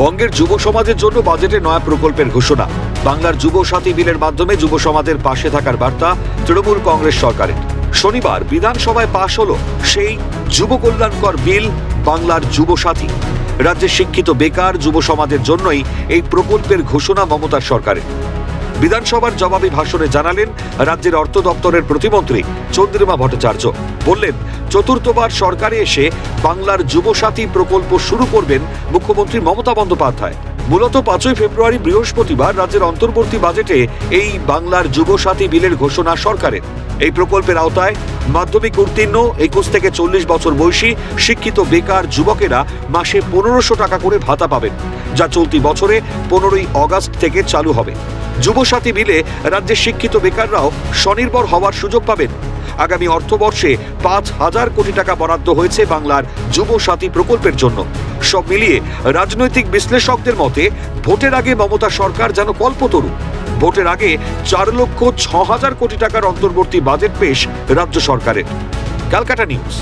বঙ্গের যুব সমাজের জন্য বাজেটে নয়া প্রকল্পের ঘোষণা। বাংলার যুব সাথী বিলের মাধ্যমে যুব সমাজের পাশে থাকার বার্তা তৃণমূল কংগ্রেস সরকারের। শনিবার বিধানসভায় পাশ হলো সেই যুব কল্যাণকর বিল বাংলার যুব সাথী। রাজ্যের শিক্ষিত বেকার যুব সমাজের জন্যই এই প্রকল্পের ঘোষণা মমতার সরকারের। বিধানসভার জবাবি ভাষণে জানালেন রাজ্যের অর্থ দপ্তরের প্রতিমন্ত্রী চন্দ্রিমা ভট্টাচার্য। বললেন, চতুর্থবার সরকারে এসে বাংলার যুব সাথী প্রকল্প শুরু করবেন মুখ্যমন্ত্রী মমতা বন্দ্যোপাধ্যায়। মূলত 5ই ফেব্রুয়ারি বৃহস্পতিবার রাজ্যের অন্তর্বর্তী বাজেটে এই বাংলার যুব সাথী বিলের ঘোষণা সরকারের। এই প্রকল্পের আওতায় মাধ্যমিক উত্তীর্ণ 21 থেকে 40 বছর বয়সী শিক্ষিত বেকার যুবকেরা মাসে 1500 টাকা করে ভাতা পাবেন, যা চলতি বছরে 15ই আগস্ট থেকে চালু হবে। যুব সাথী বিলে রাজ্যের শিক্ষিত বেকাররাও স্বনির্ভর হওয়ার সুযোগ পাবেন। আগামী অর্থবর্ষে 5,000 কোটি টাকা বরাদ্দ হয়েছে বাংলার যুব সাথী প্রকল্পের জন্য। সব মিলিয়ে রাজনৈতিক বিশ্লেষকদের মতে ভোটের আগে মমতা সরকার যেন কল্পতরু। ভোটের আগে 4,06,000 কোটি টাকার অন্তর্বর্তী বাজেট পেশ রাজ্য সরকারের। ক্যালকাটা নিউজ।